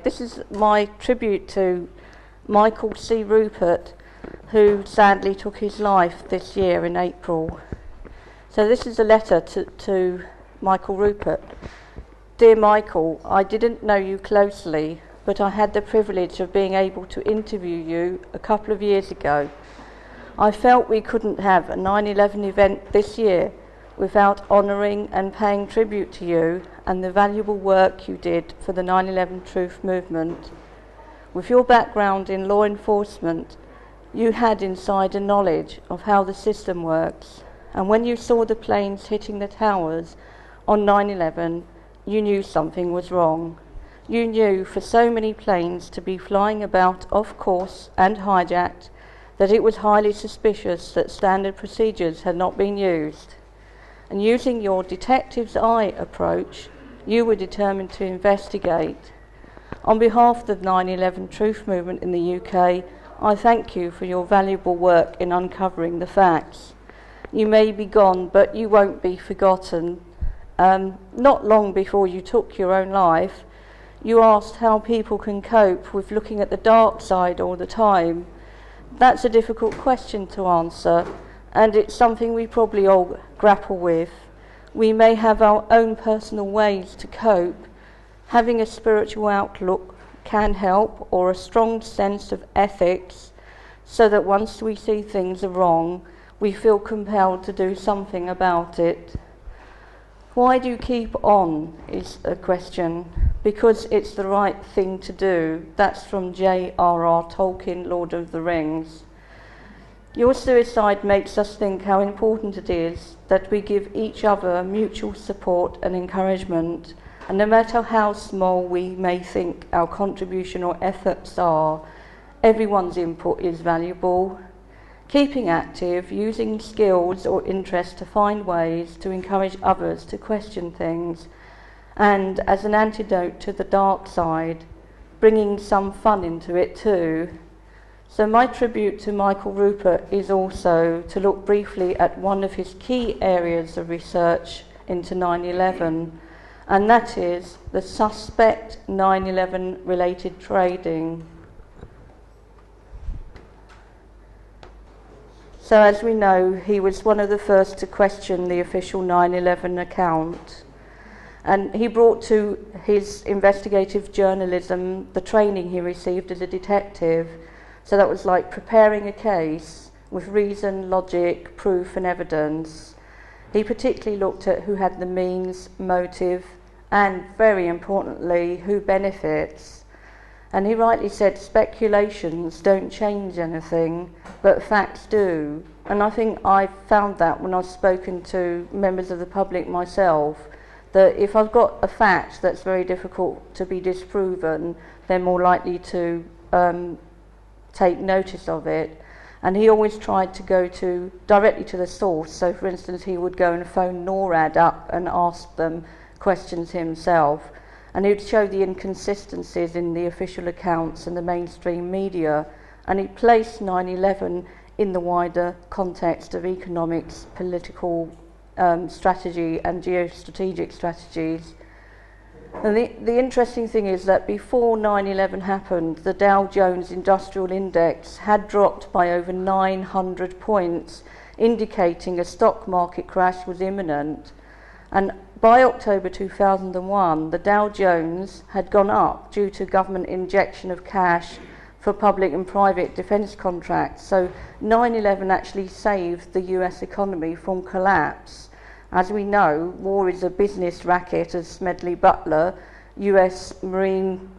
this is my tribute to Michael C Ruppert, who sadly took his life this year in April. So this is a letter to Michael Ruppert. Dear Michael, I didn't know you closely, but I had the privilege of being able to interview you a couple of years ago. I felt we couldn't have a 9/11 event this year without honouring and paying tribute to you and the valuable work you did for the 9/11 Truth movement. With your background in law enforcement, you had insider knowledge of how the system works, and when you saw the planes hitting the towers on 9/11, you knew something was wrong. You knew for so many planes to be flying about off course and hijacked that it was highly suspicious that standard procedures had not been used. And using your detective's eye approach, you were determined to investigate. On behalf of the 9/11 Truth movement in the UK, I thank you for your valuable work in uncovering the facts. You may be gone, but you won't be forgotten. Not long before you took your own life, you asked how people can cope with looking at the dark side all the time. That's a difficult question to answer, and it's something we probably all grapple with. We may have our own personal ways to cope. Having a spiritual outlook can help, or a strong sense of ethics, so that once we see things are wrong, we feel compelled to do something about it. Why do you keep on is a question. Because it's the right thing to do. That's from J.R.R. Tolkien, Lord of the Rings. Your suicide makes us think how important it is that we give each other mutual support and encouragement, and no matter how small we may think our contribution or efforts are, everyone's input is valuable. Keeping active, using skills or interests to find ways to encourage others to question things, and as an antidote to the dark side, bringing some fun into it too. So my tribute to Michael Ruppert is also to look briefly at one of his key areas of research into 9/11, and that is the suspect 9/11 related trading. So as we know, he was one of the first to question the official 9/11 account. And he brought to his investigative journalism the training he received as a detective. So that was like preparing a case with reason, logic, proof and evidence. He particularly looked at who had the means, motive, and very importantly, who benefits. And he rightly said speculations don't change anything, but facts do. And I think I found that when I've spoken to members of the public myself, that if I've got a fact that's very difficult to be disproven, they're more likely to take notice of it. And he always tried to go directly to the source. So for instance, he would go and phone NORAD up and ask them questions himself. And he would show the inconsistencies in the official accounts and the mainstream media. And he placed 9/11 in the wider context of economics, political strategy and geostrategic strategies. And the interesting thing is that before 9/11 happened, the Dow Jones Industrial Index had dropped by over 900 points, indicating a stock market crash was imminent. And by October 2001, the Dow Jones had gone up due to government injection of cash for public and private defence contracts. So 9/11 actually saved the US economy from collapse. As we know, war is a business racket, as Smedley Butler, US Marine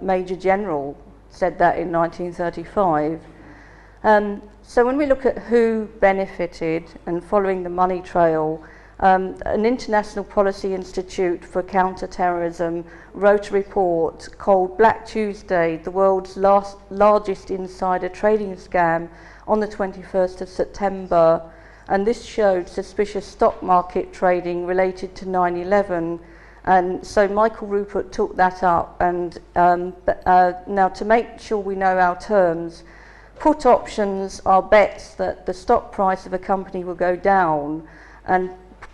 Major General, said that in 1935. So when we look at who benefited and following the money trail, an International Policy Institute for Counter-Terrorism wrote a report called Black Tuesday, the world's largest insider trading scam, on the 21st of September. And this showed suspicious stock market trading related to 9/11. And so Michael Ruppert took that up. And now to make sure we know our terms, put options are bets that the stock price of a company will go down, and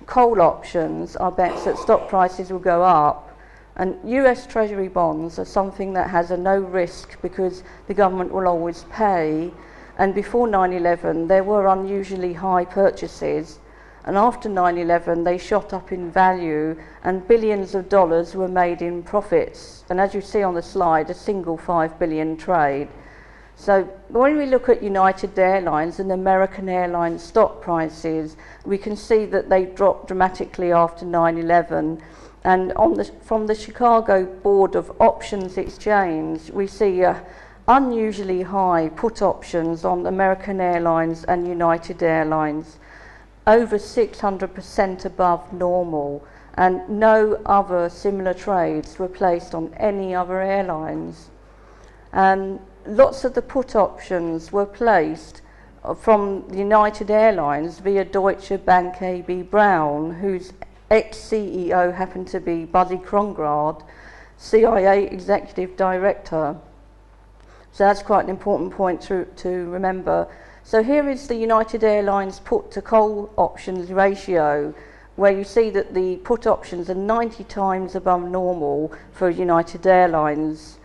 call options are bets that stock prices will go up. And US Treasury bonds are something that has a no risk because the government will always pay. And before 9/11, there were unusually high purchases. And after 9/11, they shot up in value and billions of dollars were made in profits. And as you see on the slide, a single $5 billion trade. So when we look at United Airlines and American Airlines stock prices, we can see that they dropped dramatically after 9/11. And from the Chicago Board of Options Exchange, we see unusually high put options on American Airlines and United Airlines, over 600% above normal, and no other similar trades were placed on any other airlines. And lots of the put options were placed from United Airlines via Deutsche Bank AB Brown, whose ex-CEO happened to be Buddy Krongard, CIA Executive Director. So that's quite an important point to remember. So here is the United Airlines put to call options ratio, where you see that the put options are 90 times above normal for United Airlines.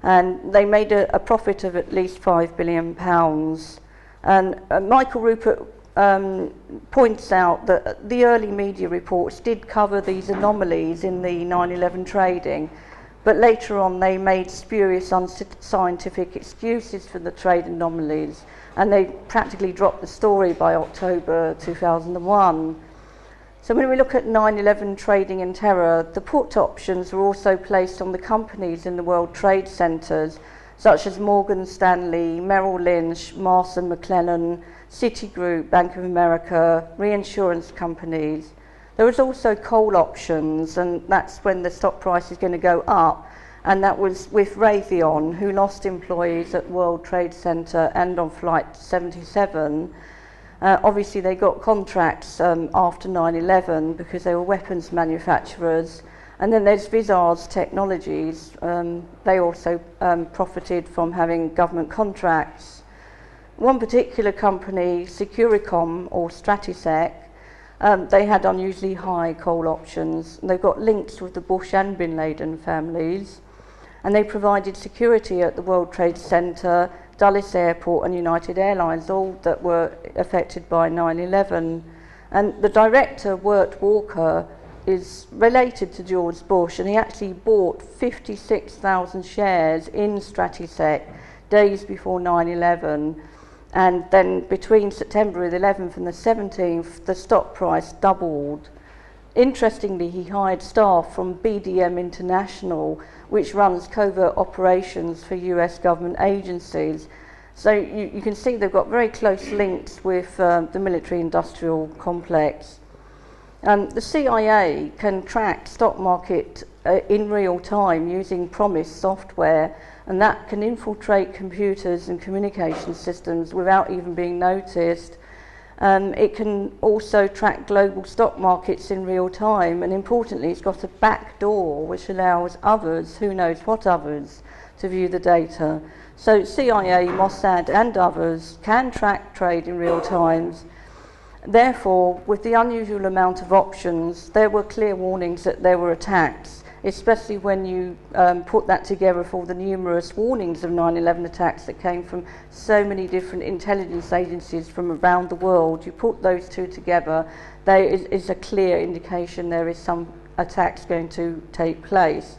And they made a profit of at least £5 billion. And Michael Ruppert points out that the early media reports did cover these anomalies in the 9/11 trading, but later on they made spurious unscientific excuses for the trade anomalies, and they practically dropped the story by October 2001. So when we look at 9/11 trading and terror, the put options were also placed on the companies in the World Trade Centers, such as Morgan Stanley, Merrill Lynch, Mars and McLennan, Citigroup, Bank of America, reinsurance companies. There was also call options, and that's when the stock price is going to go up, and that was with Raytheon, who lost employees at World Trade Center and on Flight 77. Obviously they got contracts after 9/11 because they were weapons manufacturers. And then there's Visage Technologies. They also profited from having government contracts. One particular company, Securicom or Stratisec, they had unusually high coal options. They've got links with the Bush and Bin Laden families, and they provided security at the World Trade Center, Dulles Airport and United Airlines, all that were affected by 9/11. And the director, Wirt Walker, is related to George Bush, and he actually bought 56,000 shares in Stratisec days before 9/11. And then between September the 11th and the 17th, the stock price doubled. Interestingly, he hired staff from BDM International, which runs covert operations for US government agencies. So you can see they've got very close links with the military-industrial complex. The CIA can track stock market in real time using Promise software, and that can infiltrate computers and communication systems without even being noticed. It can also track global stock markets in real time, and importantly, it's got a back door which allows others, who knows what others, to view the data. So CIA, Mossad and others can track trade in real times. Therefore, with the unusual amount of options, there were clear warnings that there were attacks, especially when you put that together with all the numerous warnings of 9/11 attacks that came from so many different intelligence agencies from around the world. You put those two together, there is a clear indication there is some attacks going to take place.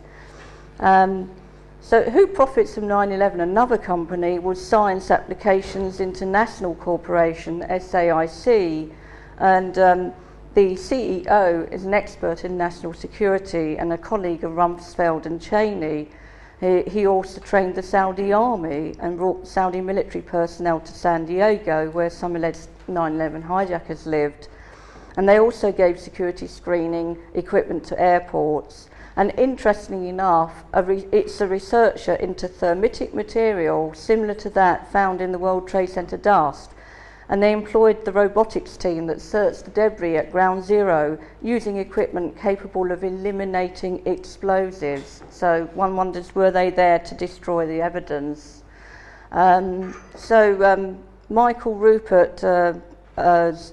So who profits from 9/11? Another company was Science Applications International Corporation, SAIC, and the CEO is an expert in national security and a colleague of Rumsfeld and Cheney. He also trained the Saudi army and brought Saudi military personnel to San Diego, where some alleged 9/11 hijackers lived. And they also gave security screening equipment to airports. And interestingly enough, it's a researcher into thermitic material similar to that found in the World Trade Center dust. And they employed the robotics team that searched the debris at ground zero using equipment capable of eliminating explosives. So one wonders, were they there to destroy the evidence? Michael Ruppert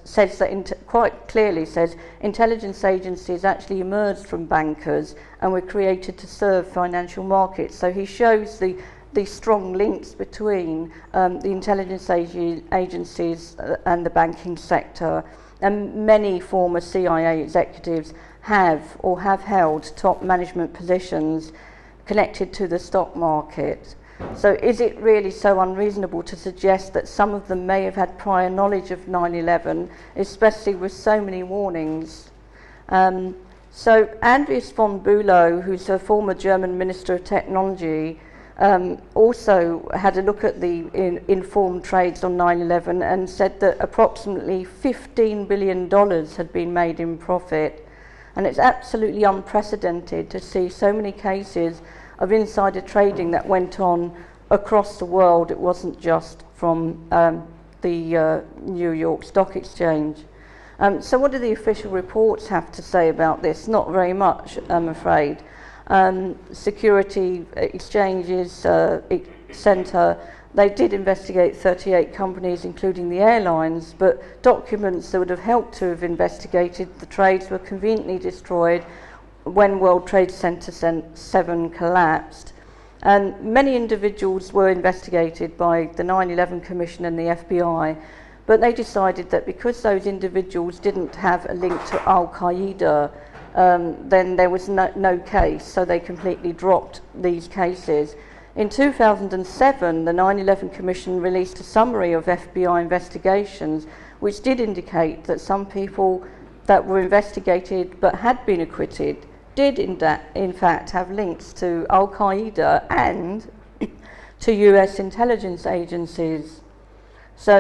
says that, quite clearly says intelligence agencies actually emerged from bankers and were created to serve financial markets. So he shows the strong links between the intelligence agencies and the banking sector. And many former CIA executives have held top management positions connected to the stock market. So is it really so unreasonable to suggest that some of them may have had prior knowledge of 9/11, especially with so many warnings? So Andreas von Bülow, who's a former German Minister of Technology, also had a look at the informed trades on 9/11 and said that approximately $15 billion had been made in profit. And it's absolutely unprecedented to see so many cases of insider trading that went on across the world. It wasn't just from the New York Stock Exchange. So what do the official reports have to say about this? Not very much, I'm afraid. Security Exchanges Centre, they did investigate 38 companies, including the airlines, but documents that would have helped to have investigated the trades were conveniently destroyed when World Trade Center 7 collapsed. And many individuals were investigated by the 9/11 Commission and the FBI, but they decided that because those individuals didn't have a link to Al-Qaeda, then there was no case, so they completely dropped these cases. In 2007, the 9/11 Commission released a summary of FBI investigations, which did indicate that some people that were investigated but had been acquitted did in fact have links to Al-Qaeda and to US intelligence agencies. So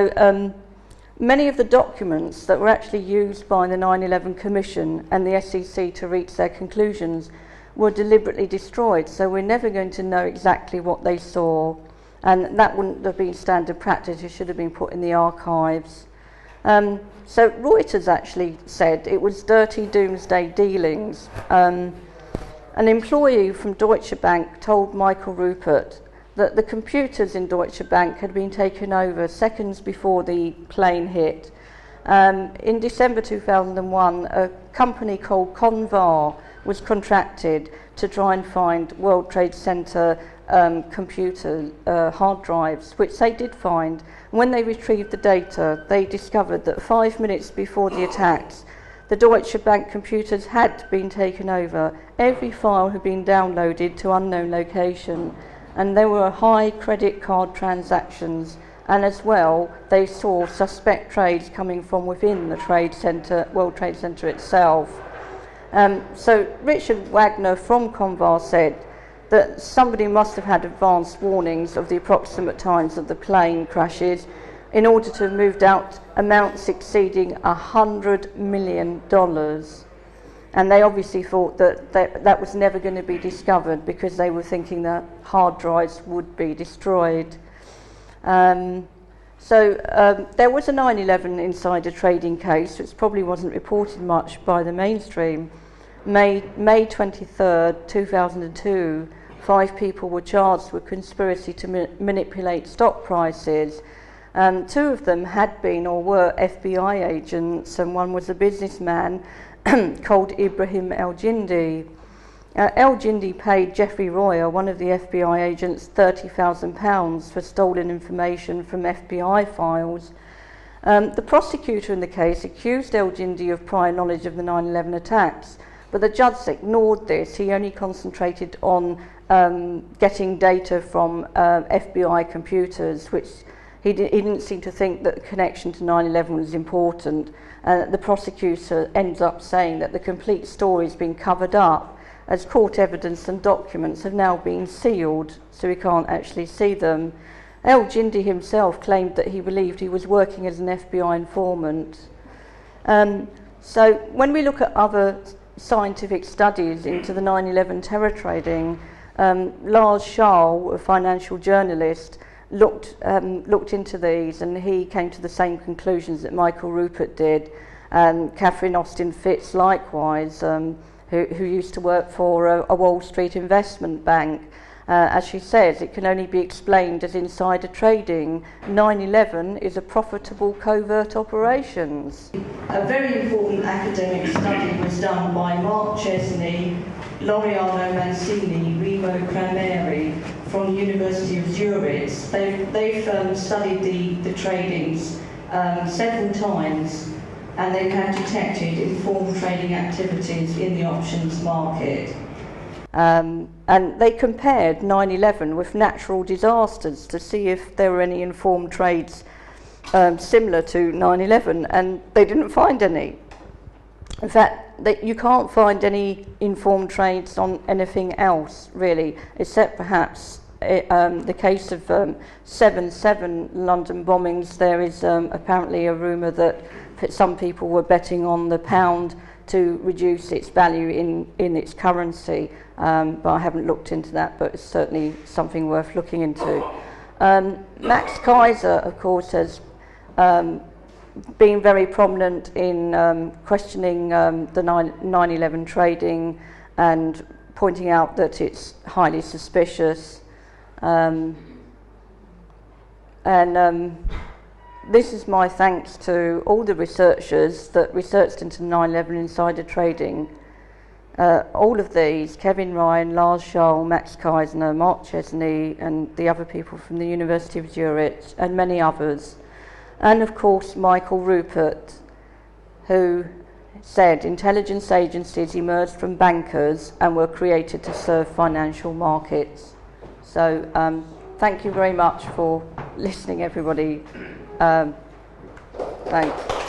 many of the documents that were actually used by the 9/11 Commission and the SEC to reach their conclusions were deliberately destroyed, so we're never going to know exactly what they saw, and that wouldn't have been standard practice. It should have been put in the archives. So Reuters actually said it was dirty doomsday dealings. An employee from Deutsche Bank told Michael Ruppert that the computers in Deutsche Bank had been taken over seconds before the plane hit. In December 2001, a company called Convar was contracted to try and find World Trade Center computer hard drives, which they did find. When they retrieved the data, they discovered that 5 minutes before the attacks, the Deutsche Bank computers had been taken over. Every file had been downloaded to unknown location, and there were high credit card transactions, and as well they saw suspect trades coming from within the trade center, World Trade Center itself. So Richard Wagner from Convar said that somebody must have had advanced warnings of the approximate times of the plane crashes in order to have moved out amounts exceeding $100 million. And they obviously thought that was never going to be discovered because they were thinking that hard drives would be destroyed. There was a 9/11 insider trading case, which probably wasn't reported much by the mainstream. May 23rd, 2002, 5 people were charged with conspiracy to manipulate stock prices. 2 of them had been or were FBI agents, and one was a businessman called Ibrahim El-Jindi. El-Jindi paid Jeffrey Royer, one of the FBI agents, £30,000 for stolen information from FBI files. The prosecutor in the case accused El-Jindi of prior knowledge of the 9/11 attacks, but the judge ignored this. He only concentrated on getting data from FBI computers, which he didn't seem to think that the connection to 9/11 was important. The prosecutor ends up saying that the complete story has been covered up, as court evidence and documents have now been sealed, so we can't actually see them. El-Jindi himself claimed that he believed he was working as an FBI informant. So when we look at other scientific studies into the 9/11 terror trading, Lars Schall, a financial journalist, looked into these, and he came to the same conclusions that Michael Ruppert did. Catherine Austin Fitz likewise, who used to work for a Wall Street investment bank. As she says, it can only be explained as insider trading. 9/11 is a profitable covert operations. A very important academic study was done by Mark Chesney, Laureano Mancini, Remo Crameri from the University of Zurich. They've studied the tradings several times, and they have detected informed trading activities in the options market. And they compared 9/11 with natural disasters to see if there were any informed trades similar to 9/11, and they didn't find any. In fact, you can't find any informed trades on anything else, really, except perhaps the case of 7/7 London bombings. There is apparently a rumour that some people were betting on the pound to reduce its value in its currency, but I haven't looked into that, but it's certainly something worth looking into. Max Kaiser, of course, has been very prominent in questioning the 9/11 trading and pointing out that it's highly suspicious. This is my thanks to all the researchers that researched into 9/11 insider trading. All of these, Kevin Ryan, Lars Schall, Max Keisner, Mark Chesney, and the other people from the University of Zurich, and many others. And of course, Michael Ruppert, who said intelligence agencies emerged from bankers and were created to serve financial markets. So thank you very much for listening, everybody. Thanks.